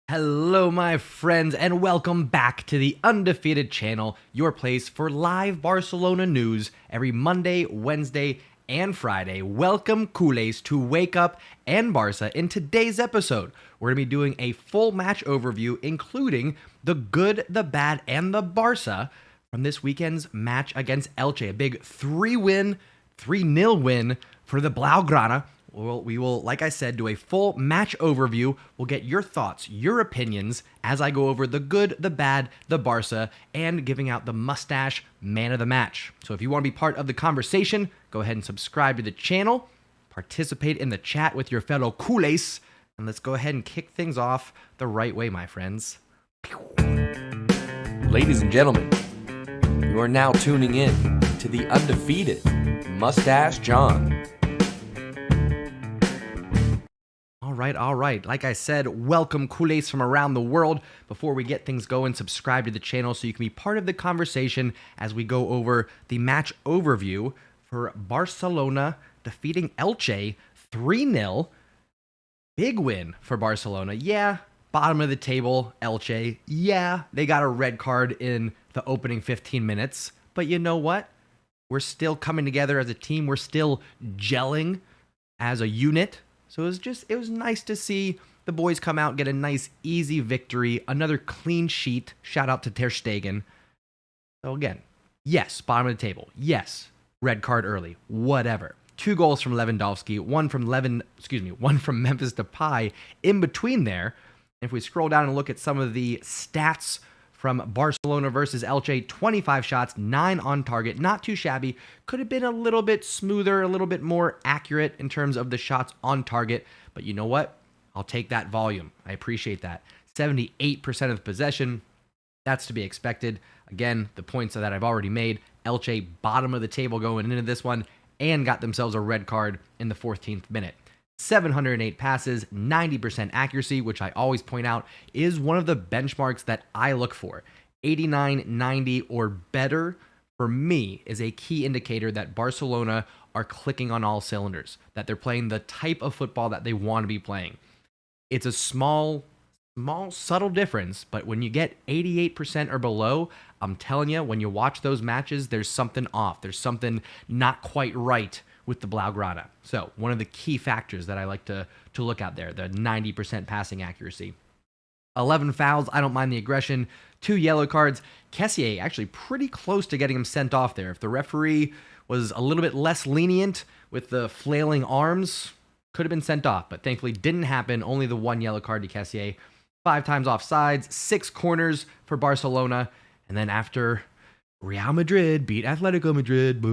Hello, my friends, and welcome back to the Undefeated channel, your place for live Barcelona news every Monday, Wednesday, and Friday. Welcome, culés, to Wake Up and Barça. In today's episode, we're going to be doing a full match overview, including the good, the bad, and the Barça from this weekend's match against Elche. A big 3-0 win for the Blaugrana. We will, like I said, do a full match overview. We'll get your thoughts, your opinions, as I go over the good, the bad, the Barça, and giving out the mustache man of the match. So if you want to be part of the conversation, go ahead and subscribe to the channel, participate in the chat with your fellow culés, and let's go ahead and kick things off the right way, my friends. Ladies and gentlemen, you are now tuning in to the undefeated Mustache John. All right. Like I said, welcome culés from around the world. Before we get things going, subscribe to the channel so you can be part of the conversation as we go over the match overview for Barcelona defeating Elche 3-0. Big win for Barcelona. Yeah, bottom of the table, Elche. Yeah, they got a red card in the opening 15 minutes. But you know what? We're still coming together as a team. We're still gelling as a unit. So it was nice to see the boys come out, get a nice, easy victory, another clean sheet. Shout out to Ter Stegen. So again, yes, bottom of the table. Yes, red card early. Whatever. 2 goals from Lewandowski, one from Memphis Depay in between there. If we scroll down and look at some of the stats from Barcelona versus Elche, 25 shots, 9 on target, not too shabby. Could have been a little bit smoother, a little bit more accurate in terms of the shots on target, but you know what? I'll take that volume. I appreciate that. 78% of the possession, that's to be expected. Again, the points that I've already made. Elche bottom of the table going into this one and got themselves a red card in the 14th minute. 708 passes, 90% accuracy, which I always point out is one of the benchmarks that I look for. 89, 90, or better for me is a key indicator that Barcelona are clicking on all cylinders, that they're playing the type of football that they want to be playing. It's a small, subtle difference, but when you get 88% or below, I'm telling you, when you watch those matches, there's something off. There's something not quite right with the Blaugrana. So one of the key factors that I like to look at there, the 90% passing accuracy. 11 fouls, I don't mind the aggression. 2 yellow cards. Kessié actually pretty close to getting him sent off there. If the referee was a little bit less lenient with the flailing arms, could have been sent off, but thankfully didn't happen. Only the 1 yellow card to Kessié. 5 times offsides, 6 corners for Barcelona. And then after Real Madrid beat Atletico Madrid,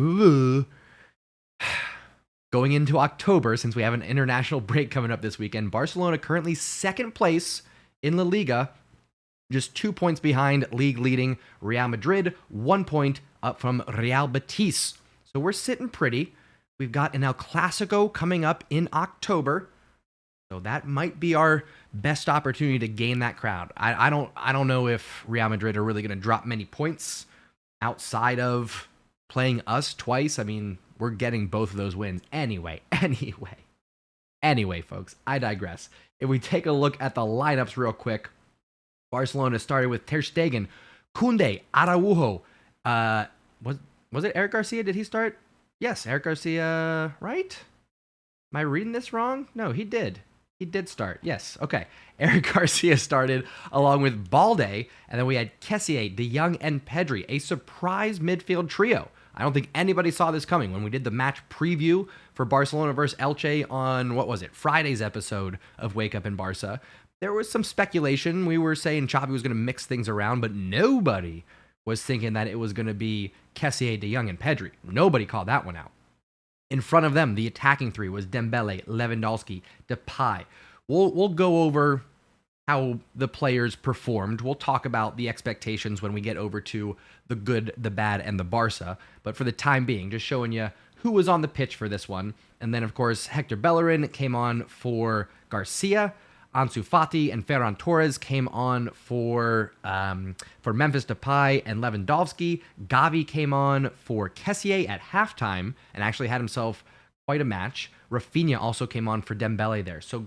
going into October, since we have an international break coming up this weekend, Barcelona currently second place in La Liga, just 2 points behind league-leading Real Madrid, 1 point up from Real Betis. So we're sitting pretty. We've got an El Clasico coming up in October, so that might be our best opportunity to gain that crowd. I don't know if Real Madrid are really going to drop many points outside of playing us twice. I mean, we're getting both of those wins anyway, folks, I digress. If we take a look at the lineups real quick, Barcelona started with Ter Stegen, Koundé, Araujo. Was it Eric Garcia? Did he start? Yes, Eric Garcia, right? Am I reading this wrong? No, he did. He did start. Yes, okay. Eric Garcia started along with Balde, and then we had Kessié, De Jong, and Pedri, a surprise midfield trio. I don't think anybody saw this coming. When we did the match preview for Barcelona versus Elche on, Friday's episode of Wake Up in Barça, there was some speculation. We were saying Xavi was going to mix things around, but nobody was thinking that it was going to be Kessié, De Jong, and Pedri. Nobody called that one out. In front of them, the attacking three was Dembele, Lewandowski, Depay. We'll go over how the players performed. We'll talk about the expectations when we get over to the good, the bad, and the Barça. But for the time being, just showing you who was on the pitch for this one. And then, of course, Hector Bellerin came on for Garcia. Ansu Fati and Ferran Torres came on for Memphis Depay and Lewandowski. Gavi came on for Kessié at halftime and actually had himself quite a match. Rafinha also came on for Dembele there. So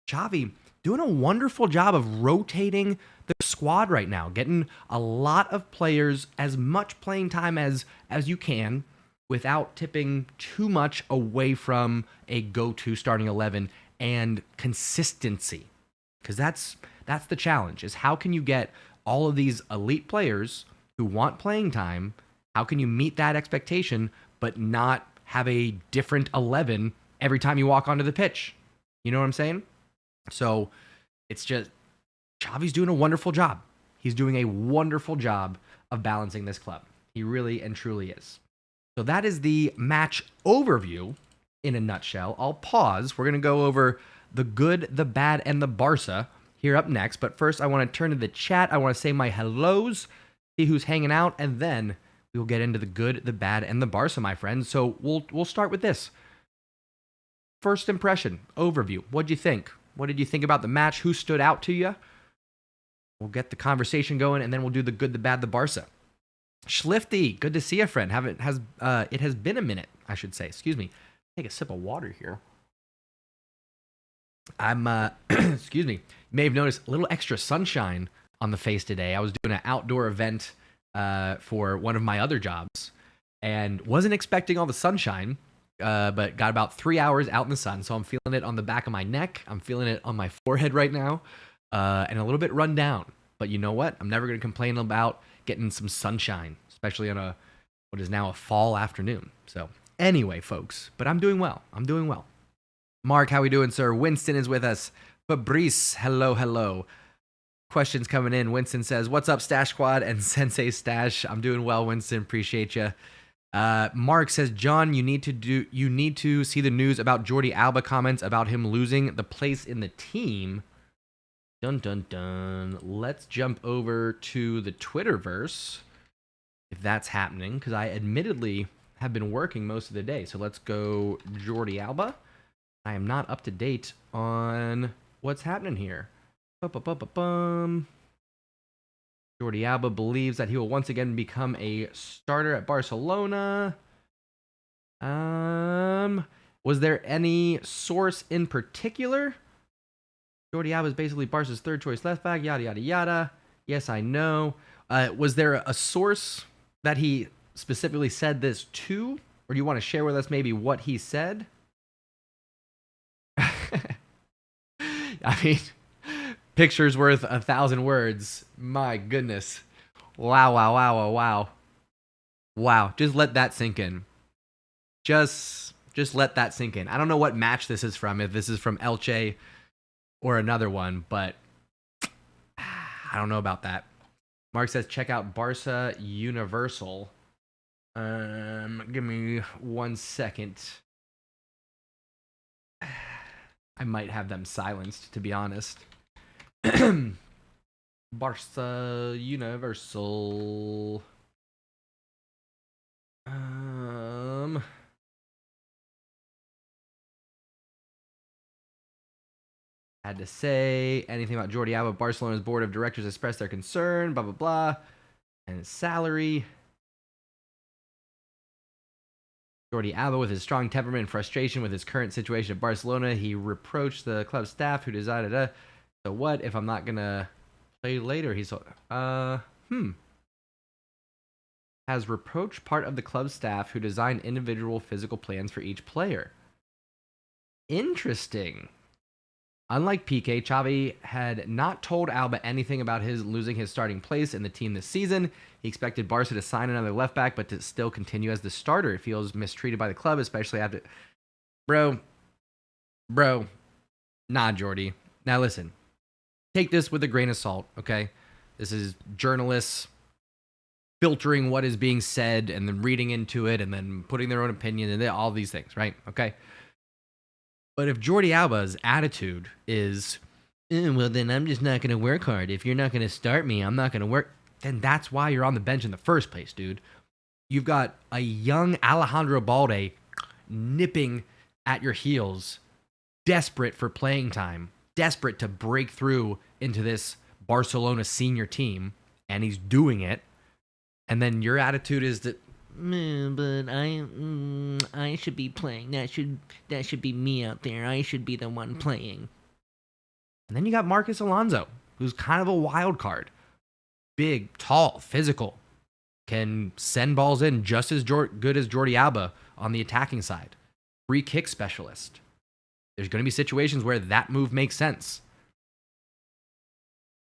Xavi doing a wonderful job of rotating the squad right now, getting a lot of players as much playing time as you can without tipping too much away from a go-to starting 11 and consistency. Because that's the challenge, is how can you get all of these elite players who want playing time, how can you meet that expectation but not have a different 11 every time you walk onto the pitch? You know what I'm saying? So it's just, Xavi's doing a wonderful job. He's doing a wonderful job of balancing this club. He really and truly is. So that is the match overview in a nutshell. I'll pause. We're going to go over the good, the bad, and the Barça here up next. But first, I want to turn to the chat. I want to say my hellos, see who's hanging out, and then we will get into the good, the bad, and the Barça, my friends. So we'll start with this. First impression, overview. What'd you think? What did you think about the match? Who stood out to you? We'll get the conversation going, and then we'll do the good, the bad, the Barça. Schlifty, good to see you, friend. It has been a minute, I should say. Excuse me. Take a sip of water here. I'm excuse me. You may have noticed a little extra sunshine on the face today. I was doing an outdoor event for one of my other jobs, and wasn't expecting all the sunshine, but got about 3 hours out in the sun. So I'm feeling it on the back of my neck. I'm feeling it on my forehead right now, and a little bit run down. But you know what? I'm never going to complain about getting some sunshine, especially on what is now a fall afternoon. So anyway, folks, but I'm doing well. I'm doing well. Mark, how we doing, sir? Winston is with us. Fabrice, hello. Questions coming in. Winston says, "What's up, Stash Squad and Sensei Stash?" I'm doing well, Winston. Appreciate you. Mark says, "John, you need to see the news about Jordi Alba comments about him losing the place in the team." Dun dun dun. Let's jump over to the Twitterverse if that's happening, because I admittedly have been working most of the day. So let's go Jordi Alba. I am not up to date on what's happening here. Jordi Alba believes that he will once again become a starter at Barcelona. Was there any source in particular? Jordi Alba is basically Barca's third choice left back, yada, yada, yada. Yes, I know. Was there a source that he specifically said this to? Or do you want to share with us maybe what he said? I mean, picture's worth 1,000 words. My goodness. Wow. Just let that sink in. Just let that sink in. I don't know what match this is from, if this is from Elche or another one, but I don't know about that. Mark says, check out Barça Universal. Give me 1 second. I might have them silenced, to be honest. Barça Universal. Had to say anything about Jordi Alba. Barcelona's board of directors expressed their concern, blah, blah, blah. And his salary. Jordi Alba, with his strong temperament and frustration with his current situation at Barcelona, he reproached the club staff who decided, so what if I'm not going to play later? He's, has reproached part of the club staff who designed individual physical plans for each player. Interesting. Unlike Piqué, Xavi had not told Alba anything about his losing his starting place in the team this season. He expected Barca to sign another left back, but to still continue as the starter. He feels mistreated by the club, especially after... Bro. Nah, Jordi. Now listen. Take this with a grain of salt, okay? This is journalists filtering what is being said and then reading into it and then putting their own opinion and all these things, right? Okay? But if Jordi Alba's attitude is, well, then I'm just not going to work hard. If you're not going to start me, I'm not going to work. Then that's why you're on the bench in the first place, dude. You've got a young Alejandro Balde nipping at your heels, desperate for playing time, desperate to break through into this Barcelona senior team, and he's doing it. And then your attitude is that, but I should be playing. That should be me out there. I should be the one playing. And then you got Marcus Alonso, who's kind of a wild card. Big, tall, physical, can send balls in just as good as Jordi Alba on the attacking side. Free kick specialist. There's going to be situations where that move makes sense.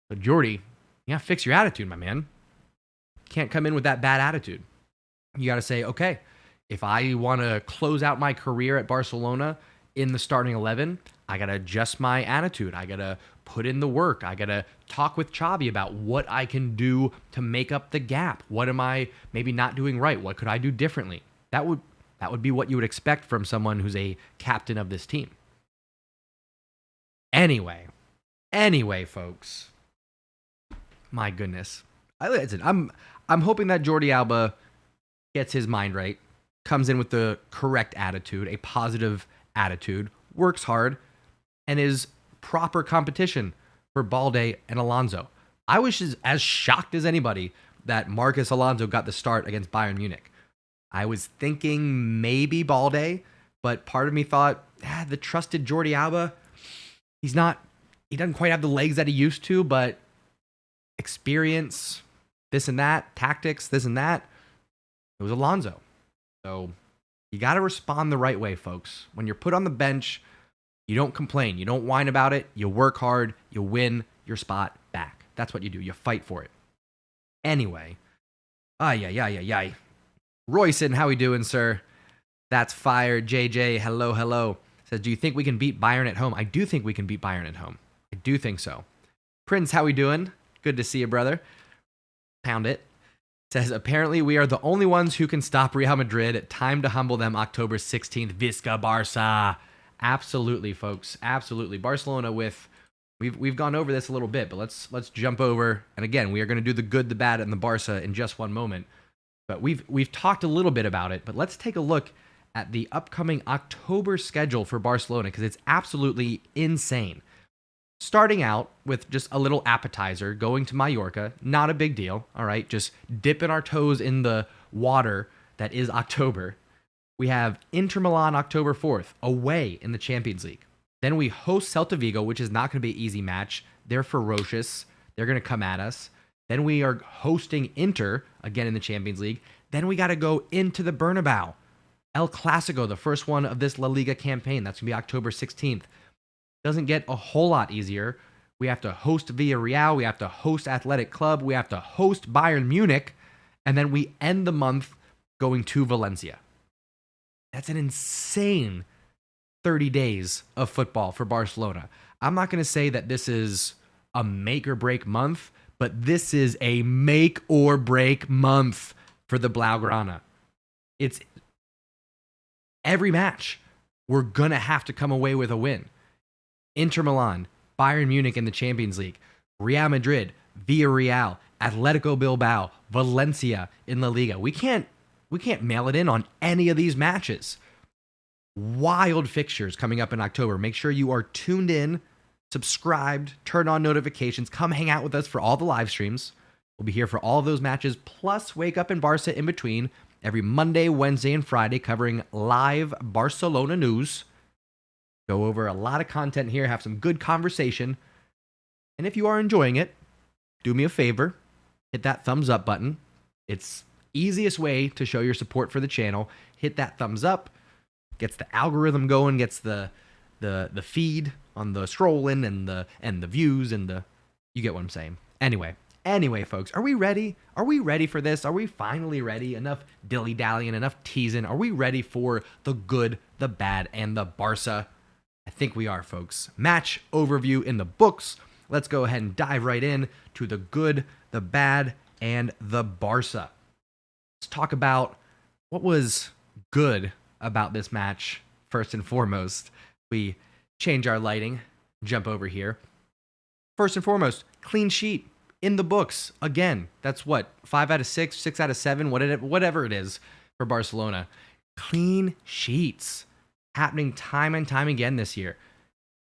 But Jordi, you got to fix your attitude, my man. Can't come in with that bad attitude. You got to say, okay, if I want to close out my career at Barcelona in the starting 11, I got to adjust my attitude. I got to put in the work. I got to talk with Xavi about what I can do to make up the gap. What am I maybe not doing right? What could I do differently? That would be what you would expect from someone who's a captain of this team. Anyway, folks. My goodness. I'm hoping that Jordi Alba gets his mind right, comes in with the correct attitude, a positive attitude, works hard, and is proper competition for Balde and Alonso. I was as shocked as anybody that Marcus Alonso got the start against Bayern Munich. I was thinking maybe Balde, but part of me thought, the trusted Jordi Alba, he doesn't quite have the legs that he used to, but experience, this and that, tactics, this and that, it was Alonso. So you got to respond the right way, folks. When you're put on the bench, you don't complain. You don't whine about it. You work hard. You win your spot back. That's what you do. You fight for it. Anyway. Royson, how we doing, sir? That's fire. JJ, hello. Says, do you think we can beat Bayern at home? I do think we can beat Bayern at home. I do think so. Prince, how we doing? Good to see you, brother. Pound it. Says, apparently we are the only ones who can stop Real Madrid. Time to humble them October 16th. Visca Barça. Absolutely, folks. Absolutely. Barcelona with... We've gone over this a little bit, but let's jump over. And again, we are going to do the good, the bad, and the Barça in just one moment. But we've talked a little bit about it, but let's take a look at the upcoming October schedule for Barcelona, because it's absolutely insane. Starting out with just a little appetizer, going to Mallorca, not a big deal, all right? Just dipping our toes in the water that is October. We have Inter Milan October 4th, away in the Champions League. Then we host Celta Vigo, which is not going to be an easy match. They're ferocious. They're going to come at us. Then we are hosting Inter, again in the Champions League. Then we got to go into the Bernabeu. El Clasico, the first one of this La Liga campaign. That's going to be October 16th. Doesn't get a whole lot easier. We have to host Villarreal. We have to host Athletic Club. We have to host Bayern Munich. And then we end the month going to Valencia. That's an insane 30 days of football for Barcelona. I'm not going to say that this is a make or break month, but this is a make or break month for the Blaugrana. It's every match. We're going to have to come away with a win. Inter Milan, Bayern Munich in the Champions League, Real Madrid, Villarreal, Atletico Bilbao, Valencia in La Liga. We can't mail it in on any of these matches. Wild fixtures coming up in October. Make sure you are tuned in, subscribed, turn on notifications, come hang out with us for all the live streams. We'll be here for all of those matches, plus Wake Up in Barca in between every Monday, Wednesday, and Friday, covering live Barcelona news. Go over a lot of content here, have some good conversation. And if you are enjoying it, do me a favor, hit that thumbs up button. It's easiest way to show your support for the channel. Hit that thumbs up, gets the algorithm going, gets the feed on the scrolling and the views and the, you get what I'm saying. Anyway, folks, are we ready? Are we ready for this? Are we finally ready? Enough dilly-dallying, enough teasing. Are we ready for the good, the bad, and the Barça? I think we are, folks. Match overview in the books. Let's go ahead and dive right in to the good, the bad, and the Barça. Let's talk about what was good about this match first and foremost. We change our lighting, jump over here. First and foremost, clean sheet in the books. Again, that's what, 5 out of 6, 6 out of 7, whatever it is for Barcelona. Clean sheets happening time and time again this year.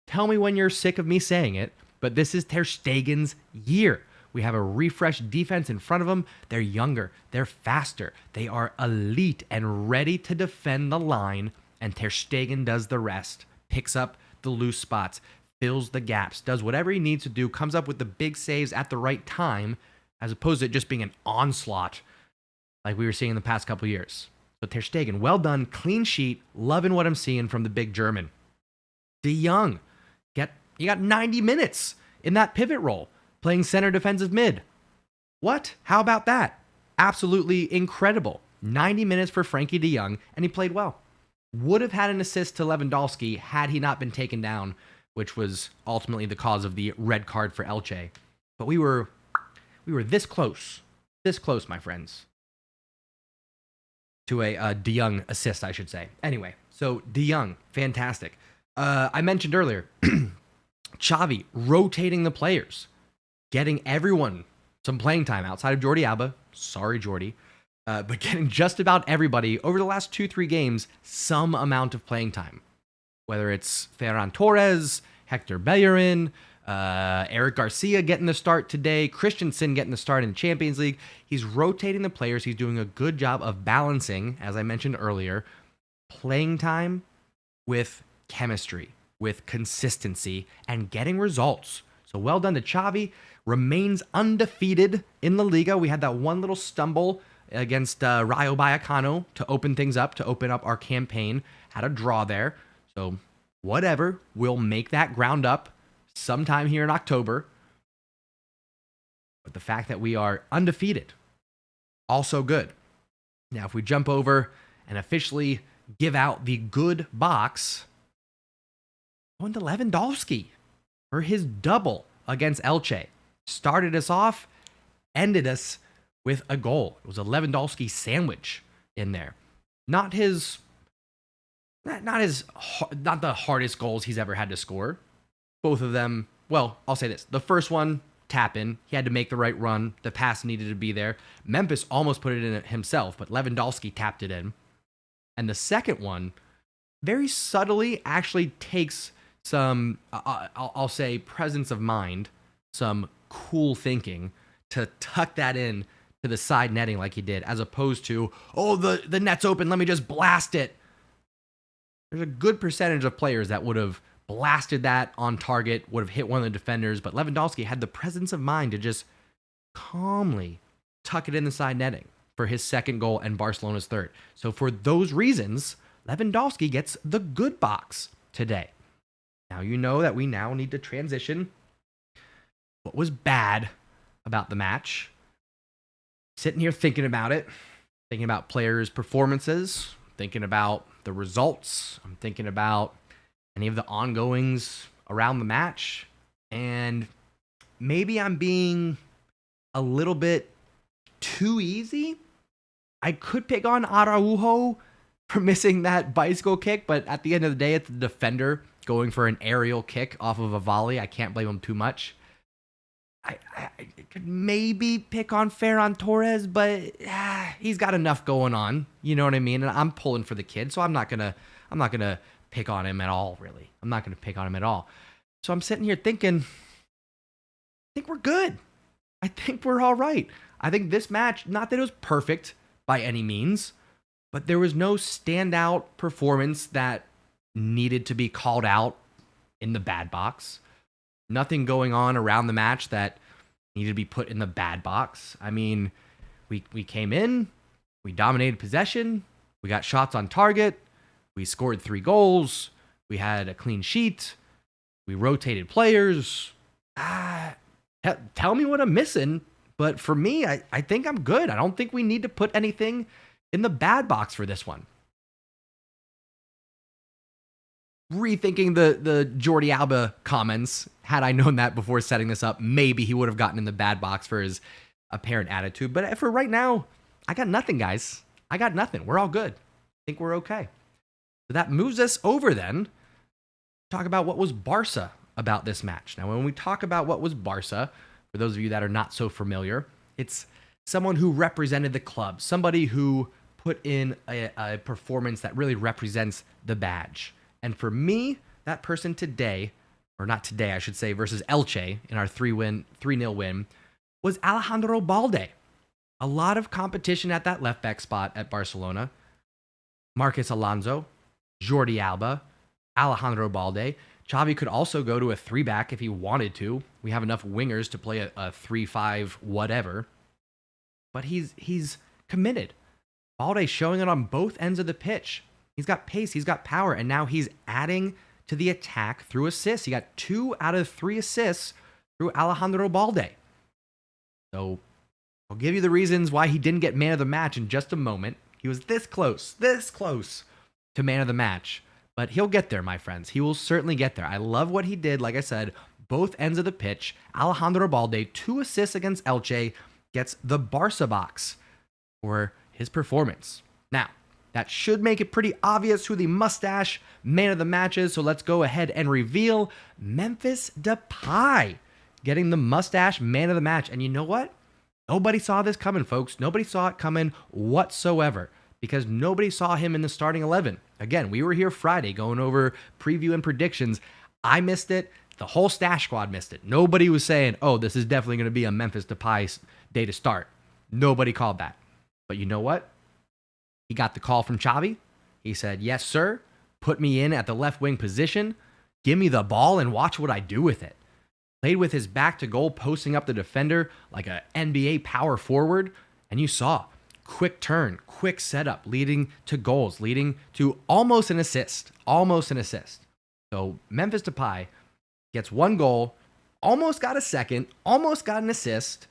Tell me when you're sick of me saying it, but this is Ter Stegen's year. We have a refreshed defense in front of them. They're younger. They're faster. They are elite and ready to defend the line, and Ter Stegen does the rest. Picks up the loose spots, fills the gaps, does whatever he needs to do, comes up with the big saves at the right time, as opposed to it just being an onslaught like we were seeing in the past couple years. So Ter Stegen, well done, clean sheet, loving what I'm seeing from the big German. De Jong, he got 90 minutes in that pivot role, playing center defensive mid. What? How about that? Absolutely incredible. 90 minutes for Frankie de Jong, and he played well. Would have had an assist to Lewandowski had he not been taken down, which was ultimately the cause of the red card for Elche. But we were this close, my friends, to a de Jong assist, I should say. Anyway, so de Jong, fantastic. I mentioned earlier, Xavi rotating the players, getting everyone some playing time outside of Jordi Alba. Sorry, Jordi. But getting just about everybody over the last 2-3 games some amount of playing time. Whether it's Ferran Torres, Hector Bellerin, Eric Garcia getting the start today, Christensen getting the start in the Champions League. He's rotating the players. He's doing a good job of balancing, as I mentioned earlier, playing time with chemistry, with consistency, and getting results. So well done to Xavi. Remains undefeated in the Liga. We had that one little stumble against Rayo Vallecano to open things up, to open up our campaign. Had a draw there. So whatever, we'll make that ground up sometime here in October. But the fact that we are undefeated, also good. Now, if we jump over and officially give out the good box, going to Lewandowski for his double against Elche. Started us off, ended us with a goal. It was a Lewandowski sandwich in there. Not the hardest goals he's ever had to score. Both of them, well, I'll say this. The first one, tap in. He had to make the right run. The pass needed to be there. Memphis almost put it in himself, but Lewandowski tapped it in. And the second one, very subtly, actually takes some, I'll say, presence of mind, some cool thinking to tuck that in to the side netting like he did, as opposed to, oh, the net's open, let me just blast it. There's a good percentage of players that would have blasted that on target, would have hit one of the defenders, but Lewandowski had the presence of mind to just calmly tuck it in the side netting for his second goal and Barcelona's third. So for those reasons, Lewandowski gets the good box today. Now you know that we now need to transition what was bad about the match. Sitting here thinking about it, thinking about players' performances, thinking about the results. I'm thinking about any of the ongoings around the match. And maybe I'm being a little bit too easy. I could pick on Araujo for missing that bicycle kick, but at the end of the day, it's the defender going for an aerial kick off of a volley. I can't blame him too much. I could maybe pick on Ferran Torres, but he's got enough going on. You know what I mean? And I'm pulling for the kid, so I'm not gonna pick on him at all. Really, I'm not gonna pick on him at all. So I'm sitting here thinking, I think we're good. I think we're all right. I think this match, not that it was perfect by any means, but there was no standout performance that needed to be called out in the bad box. Nothing going on around the match that needed to be put in the bad box. I mean, we came in, we dominated possession, we got shots on target, we scored 3 goals, we had a clean sheet, we rotated players. Tell me what I'm missing, but for me, I think I'm good. I don't think we need to put anything in the bad box for this one. Rethinking the Jordi Alba comments, had I known that before setting this up, maybe he would have gotten in the bad box for his apparent attitude. But for right now, I got nothing, guys. I got nothing. We're all good. I think we're okay. So that moves us over then to talk about what was Barca about this match. Now, when we talk about what was Barca, for those of you that are not so familiar, it's someone who represented the club, somebody who put in a performance that really represents the badge. And for me, that person today, or not today, I should say, versus Elche in our 3-0 win, was Alejandro Balde. A lot of competition at that left back spot at Barcelona. Marcos Alonso, Jordi Alba, Alejandro Balde. Xavi could also go to a 3-back if he wanted to. We have enough wingers to play a 3-5 whatever. But he's committed. Balde showing it on both ends of the pitch. He's got pace, he's got power, and now he's adding to the attack through assists. He got 2 out of 3 assists through Alejandro Balde. So I'll give you the reasons why he didn't get man of the match in just a moment. He was this close to man of the match. But he'll get there, my friends. He will certainly get there. I love what he did. Like I said, both ends of the pitch. Alejandro Balde, 2 assists against Elche, gets the Barça box for his performance. Now, that should make it pretty obvious who the mustache man of the match is. So let's go ahead and reveal Memphis Depay getting the mustache man of the match. And you know what? Nobody saw this coming, folks. Nobody saw it coming whatsoever, because nobody saw him in the starting 11. Again, we were here Friday going over preview and predictions. I missed it. The whole Stash Squad missed it. Nobody was saying, oh, this is definitely going to be a Memphis Depay day to start. Nobody called that. But you know what? He got the call from Xavi. He said, yes, sir. Put me in at the left wing position. Give me the ball and watch what I do with it. Played with his back to goal, posting up the defender like an NBA power forward. And you saw quick turn, quick setup, leading to goals, leading to almost an assist. So Memphis Depay gets 1 goal, almost got a second, almost got an assist,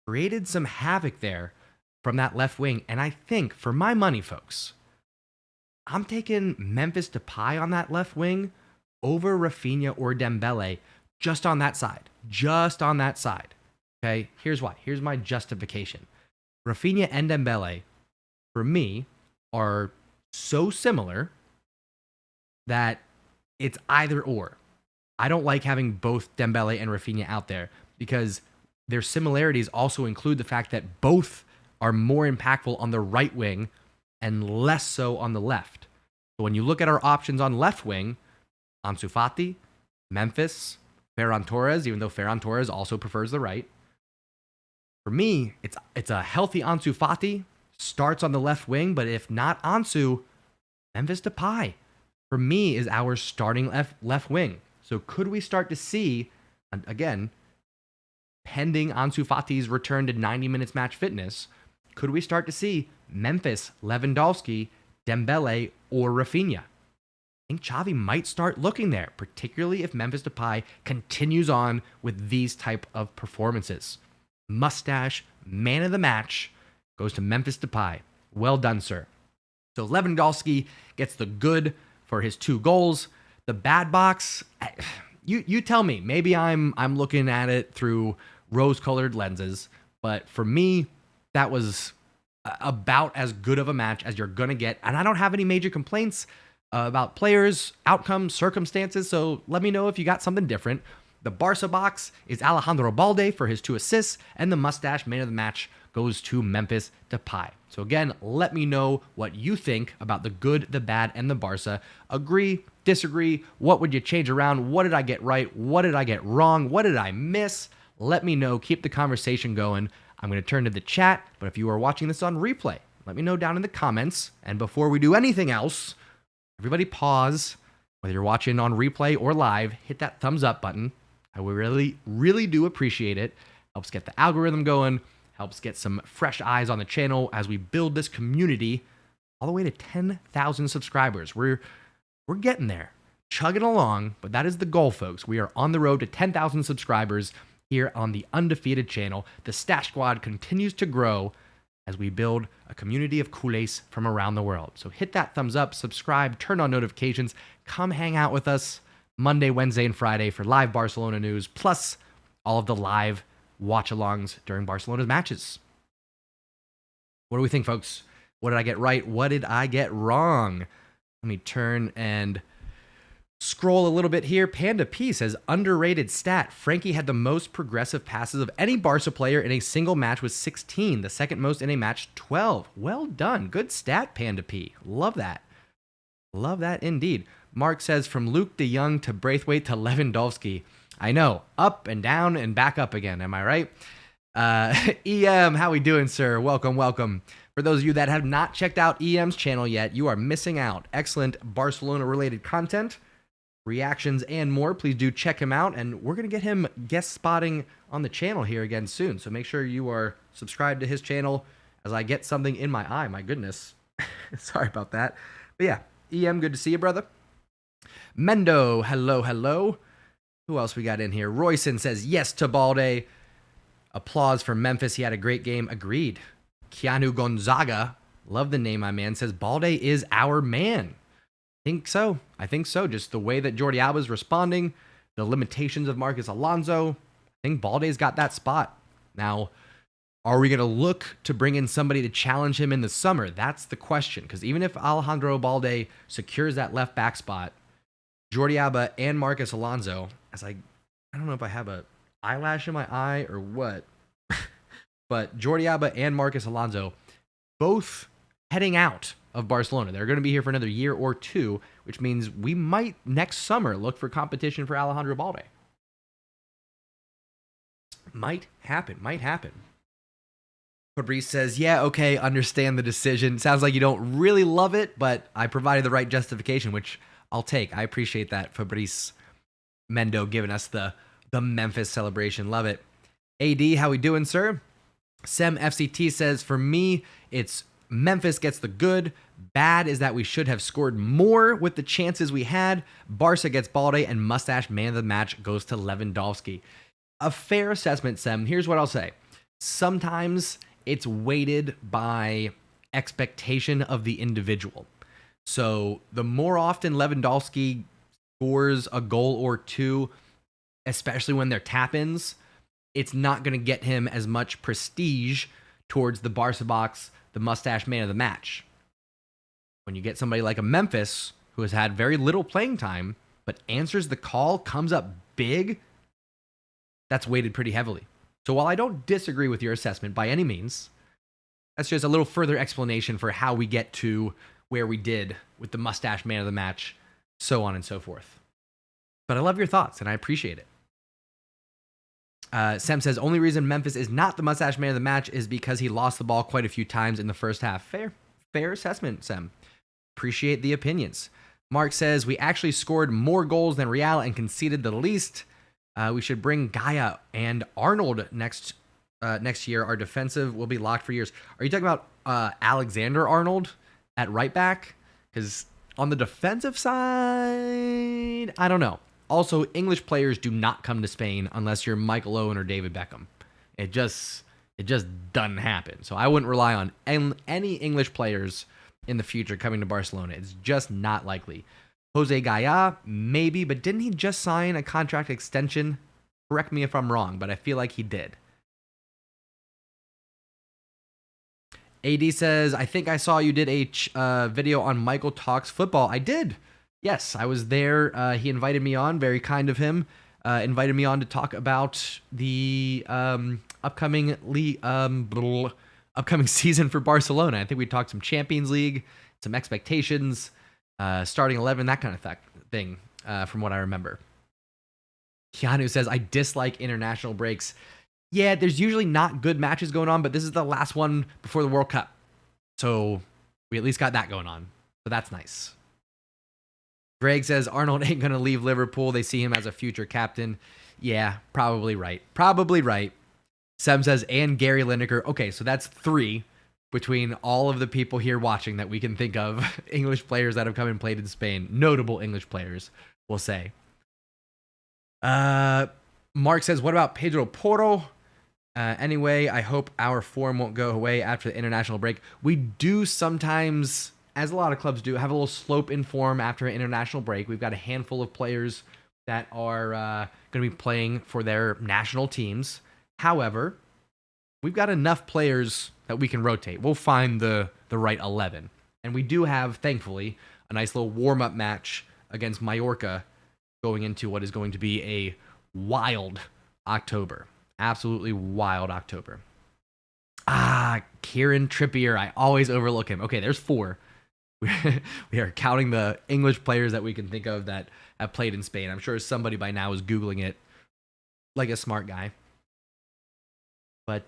created some havoc there from that left wing. And I think, for my money, folks, I'm taking Memphis Depay on that left wing over Rafinha or Dembele just on that side. Okay, here's why. Here's my justification. Rafinha and Dembele, for me, are so similar that it's either or. I don't like having both Dembele and Rafinha out there because their similarities also include the fact that both are more impactful on the right wing and less so on the left. So when you look at our options on left wing, Ansu Fati, Memphis, Ferran Torres, even though Ferran Torres also prefers the right. For me, it's a healthy Ansu Fati, starts on the left wing, but if not Ansu, Memphis Depay, for me, is our starting left wing. So could we start to see, again, pending Ansu Fati's return to 90 minutes match fitness, could we start to see Memphis, Lewandowski, Dembele, or Rafinha? I think Xavi might start looking there, particularly if Memphis Depay continues on with these type of performances. Mustache, man of the match, goes to Memphis Depay. Well done, sir. So Lewandowski gets the good for his 2 goals. The bad box, you tell me. Maybe I'm looking at it through rose-colored lenses, but for me, that was about as good of a match as you're gonna get. And I don't have any major complaints about players, outcomes, circumstances, so let me know if you got something different. The Barça box is Alejandro Balde for his 2 assists, and the mustache man of the match goes to Memphis Depay. So again, let me know what you think about the good, the bad, and the Barça. Agree, disagree, what would you change around? What did I get right? What did I get wrong? What did I miss? Let me know. Keep the conversation going. I'm going to turn to the chat, but if you are watching this on replay, let me know down in the comments. And before we do anything else, everybody pause. Whether you're watching on replay or live, hit that thumbs up button. I would really do appreciate it. Helps get the algorithm going, helps get some fresh eyes on the channel as we build this community all the way to 10,000 subscribers. We're getting there, chugging along, but that is the goal, folks. We are on the road to 10,000 subscribers here on the Undefeated channel. The Stash Squad continues to grow as we build a community of culés from around the world. So hit that thumbs up, subscribe, turn on notifications, come hang out with us Monday, Wednesday, and Friday for live Barcelona news, plus all of the live watch-alongs during Barcelona's matches. What do we think, folks? What did I get right? What did I get wrong? Let me turn and scroll a little bit here. Panda P says, underrated stat. Frankie had the most progressive passes of any Barca player in a single match with 16. The second most in a match, 12. Well done. Good stat, Panda P. Love that. Love that indeed. Mark says, from Luke de Jong to Braithwaite to Lewandowski. I know, up and down and back up again. Am I right? EM, how we doing, sir? Welcome, welcome. For those of you that have not checked out EM's channel yet, you are missing out. Excellent Barcelona-related content. reactions, and more. Please do check him out, and we're going to get him guest spotting on the channel here again soon. So make sure you are subscribed to his channel as I get something in my eye. My goodness. Sorry about that. But yeah, EM, good to see you, brother. Mendo, hello, hello. Who else we got in here? Royson says yes to Balde. Applause for Memphis. He had a great game. Agreed. Keanu Gonzaga, love the name, my man, says Balde is our man. I think so. Just the way that Jordi Alba's responding, the limitations of Marcus Alonso. I think Balde's got that spot. Now, are we going to look to bring in somebody to challenge him in the summer? That's the question. Because even if Alejandro Balde secures that left back spot, Jordi Alba and Marcus Alonso, I don't know if I have a eyelash in my eye or what, but Jordi Alba and Marcus Alonso both heading out of Barcelona. They're going to be here for another year or two, which means we might next summer look for competition for Alejandro Balde. Might happen. Fabrice says, yeah, okay, understand the decision. Sounds like you don't really love it, but I provided the right justification, which I'll take. I appreciate that, Fabrice Mendo giving us the Memphis celebration. Love it. AD, how we doing, sir? Sem FCT says, for me, it's Memphis gets the good. Bad is that we should have scored more with the chances we had. Barça gets Balde, and Mustache man of the match goes to Lewandowski. A fair assessment, Sem. Here's what I'll say. Sometimes it's weighted by expectation of the individual. So the more often Lewandowski scores a goal or two, especially when they're tap-ins, it's not going to get him as much prestige towards the Barca box, the mustache man of the match. When you get somebody like a Memphis, who has had very little playing time, but answers the call, comes up big, that's weighted pretty heavily. So while I don't disagree with your assessment by any means, that's just a little further explanation for how we get to where we did with the mustache man of the match, so on and so forth. But I love your thoughts, and I appreciate it. Sem says, only reason Memphis is not the mustache man of the match is because he lost the ball quite a few times in the first half. Fair assessment, Sem. Appreciate the opinions. Mark says, we actually scored more goals than Real and conceded the least. We should bring Gaia and Arnold next year. Our defensive will be locked for years. Are you talking about Alexander Arnold at right back? Because on the defensive side, I don't know. Also, English players do not come to Spain unless you're Michael Owen or David Beckham. It just doesn't happen. So I wouldn't rely on any English players in the future coming to Barcelona. It's just not likely. Jose Gaia, maybe, but didn't he just sign a contract extension? Correct me if I'm wrong, but I feel like he did. AD says, I think I saw you did a video on Michael Talks Football. I did. Yes, I was there. He invited me on. Very kind of him. Invited me on to talk about the upcoming season for Barcelona. I think we talked some Champions League, some expectations, starting 11, that kind of thing, from what I remember. Keanu says, I dislike international breaks. Yeah, there's usually not good matches going on, but this is the last one before the World Cup. So we at least got that going on. So that's nice. Greg says, Arnold ain't going to leave Liverpool. They see him as a future captain. Yeah, probably right. Probably right. Sem says, and Gary Lineker. Okay, so that's 3 between all of the people here watching that we can think of. English players that have come and played in Spain. Notable English players, we'll say. Mark says, what about Pedro Porro? Anyway, I hope our form won't go away after the international break. We do sometimes, as a lot of clubs do, have a little slope in form after an international break. We've got a handful of players that are going to be playing for their national teams. However, we've got enough players that we can rotate. We'll find the right 11. And we do have, thankfully, a nice little warm-up match against Mallorca going into what is going to be a wild October. Absolutely wild October. Kieran Trippier. I always overlook him. Okay, there's 4. We are counting the English players that we can think of that have played in Spain. I'm sure somebody by now is Googling it like a smart guy. But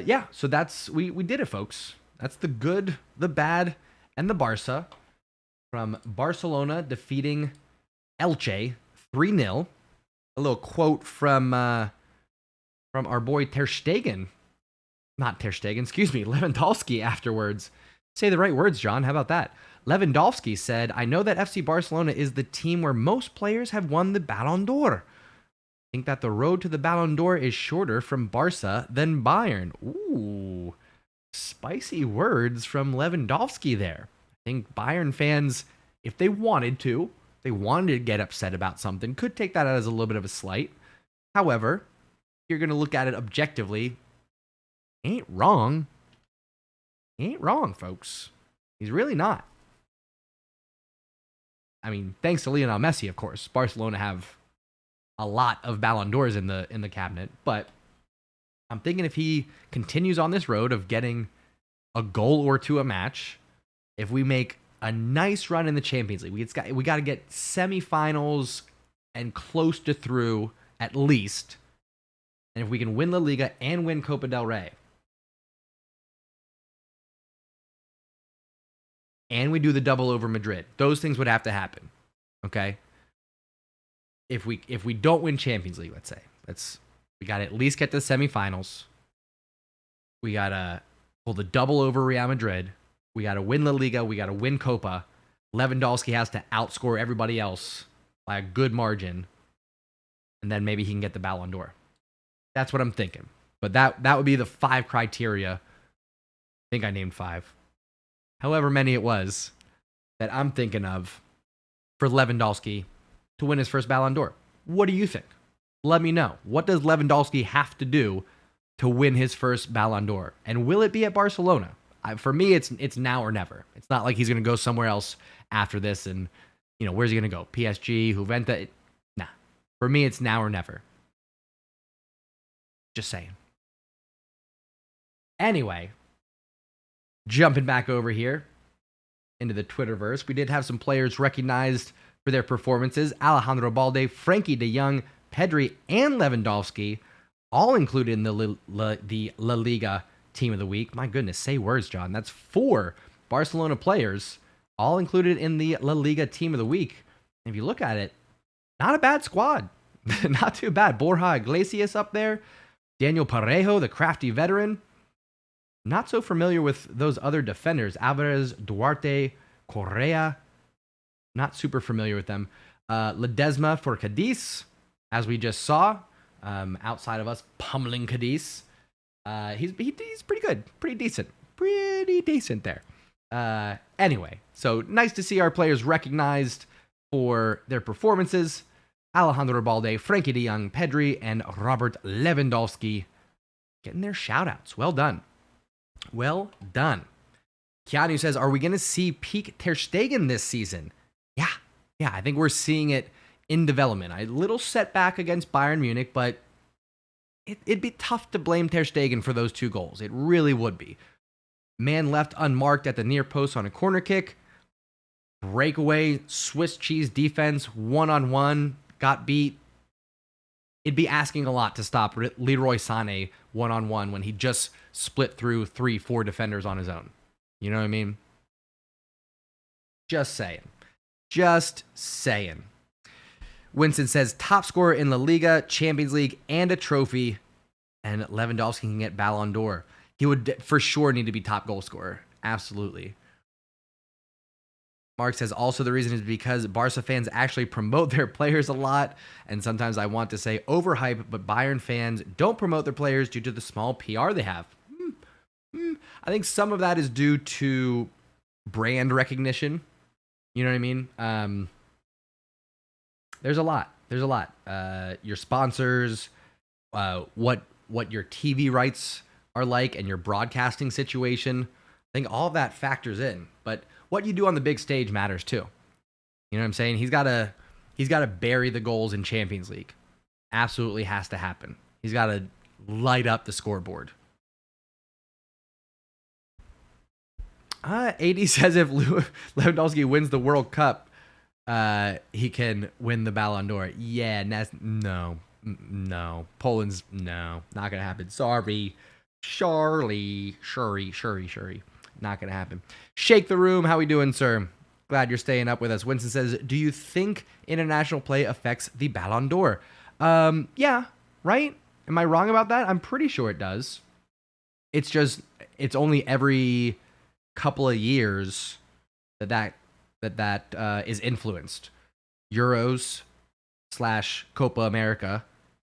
yeah, so that's we did it, folks. That's the good, the bad, and the Barca. From Barcelona defeating Elche 3-0. A little quote from our boy Ter Stegen. Not Ter Stegen, excuse me, Lewandowski afterwards. Say the right words, John. How about that? Lewandowski said, I know that FC Barcelona is the team where most players have won the Ballon d'Or. I think that the road to the Ballon d'Or is shorter from Barca than Bayern. Ooh, spicy words from Lewandowski there. I think Bayern fans, if they wanted to get upset about something, could take that as a little bit of a slight. However, you're going to look at it objectively. Ain't wrong. Ain't wrong, folks. He's really not. I mean, thanks to Lionel Messi, of course. Barcelona have a lot of Ballon d'Ors in the cabinet, but I'm thinking if he continues on this road of getting a goal or two a match, if we make a nice run in the Champions League, we got to get semifinals and close to through at least. And if we can win La Liga and win Copa del Rey, and we do the double over Madrid, those things would have to happen. Okay? If we don't win Champions League, let's say, we got to at least get to the semifinals. We got to pull the double over Real Madrid. We got to win La Liga. We got to win Copa. Lewandowski has to outscore everybody else by a good margin. And then maybe he can get the Ballon d'Or. That's what I'm thinking. But that would be the 5 criteria. I think I named 5. However many it was that I'm thinking of for Lewandowski to win his first Ballon d'Or. What do you think? Let me know. What does Lewandowski have to do to win his first Ballon d'Or? And will it be at Barcelona? For me, it's now or never. It's not like he's going to go somewhere else after this and, where's he going to go? PSG, Juventus? Nah. For me, it's now or never. Just saying. Anyway, jumping back over here into the Twitterverse, we did have some players recognized for their performances. Alejandro Balde, Frankie de Jong, Pedri, and Lewandowski, all included in the La Liga Team of the Week. My goodness, say words, John. That's 4 Barcelona players, all included in the La Liga Team of the Week. And if you look at it, not a bad squad. Not too bad. Borja Iglesias up there. Daniel Parejo, the crafty veteran. Not so familiar with those other defenders. Alvarez, Duarte, Correa. Not super familiar with them. Ledesma for Cadiz, as we just saw, outside of us pummeling Cadiz. He's pretty good. Pretty decent there. Anyway, so nice to see our players recognized for their performances. Alejandro Balde, Frankie de Jong, Pedri, and Robert Lewandowski getting their shout-outs. Well done. Well done. Keanu says, are we going to see peak Ter Stegen this season? Yeah, I think we're seeing it in development. A little setback against Bayern Munich, but it'd be tough to blame Ter Stegen for those 2 goals. It really would be. Man left unmarked at the near post on a corner kick. Breakaway, Swiss cheese defense, one-on-one, got beat. It'd be asking a lot to stop Leroy Sané one-on-one when he just split through 3-4 defenders on his own. You know what I mean? Just saying. Winston says, top scorer in La Liga, Champions League, and a trophy. And Lewandowski can get Ballon d'Or. He would for sure need to be top goal scorer. Absolutely. Mark says, also the reason is because Barca fans actually promote their players a lot. And sometimes I want to say overhype, but Bayern fans don't promote their players due to the small PR they have. I think some of that is due to brand recognition. You know what I mean? There's a lot. Your sponsors, what your TV rights are like, and your broadcasting situation. I think all of that factors in. But what you do on the big stage matters too. You know what I'm saying? He's got to bury the goals in Champions League. Absolutely has to happen. He's got to light up the scoreboard. AD says if Lewandowski wins the World Cup, he can win the Ballon d'Or. Yeah, no. Poland's, no, not going to happen. Sorry. Shuri. Not going to happen. Shake the room. How we doing, sir? Glad you're staying up with us. Winston says, do you think international play affects the Ballon d'Or? Yeah, right? Am I wrong about that? I'm pretty sure it does. It's just, it's only every couple of years that is influenced. Euros / Copa America,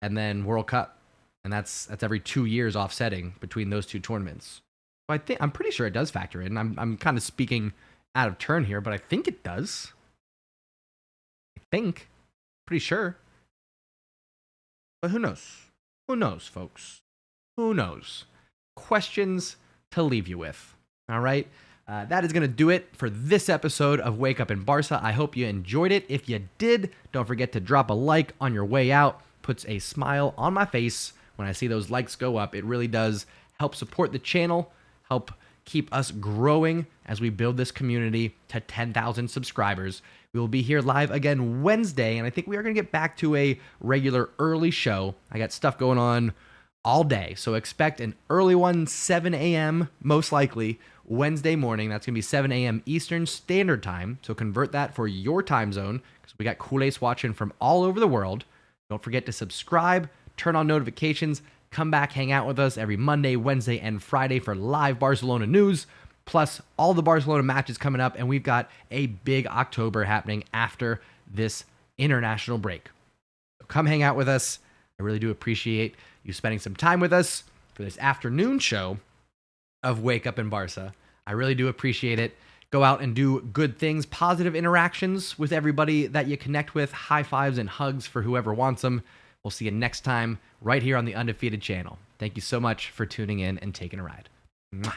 and then World Cup. And that's every 2 years offsetting between those two tournaments. So I'm pretty sure it does factor in. I'm kind of speaking out of turn here, but I think it does. Pretty sure. But who knows? Who knows, folks? Who knows? Questions to leave you with. All right? That is going to do it for this episode of Wake Up in Barça. I hope you enjoyed it. If you did, don't forget to drop a like on your way out. Puts a smile on my face when I see those likes go up. It really does help support the channel, help keep us growing as we build this community to 10,000 subscribers. We will be here live again Wednesday, and I think we are going to get back to a regular early show. I got stuff going on all day, so expect an early one, 7 a.m. most likely, Wednesday morning. That's going to be 7 a.m. Eastern Standard Time, so convert that for your time zone, because we got Kool-Aid's watching from all over the world. Don't forget to subscribe, turn on notifications, come back, hang out with us every Monday, Wednesday, and Friday for live Barcelona news, plus all the Barcelona matches coming up, and we've got a big October happening after this international break. So come hang out with us. I really do appreciate you spending some time with us for this afternoon show of Wake Up in Barça. I really do appreciate it. Go out and do good things, positive interactions with everybody that you connect with, high fives and hugs for whoever wants them. We'll see you next time right here on the Undefeated channel. Thank you so much for tuning in and taking a ride. Mwah.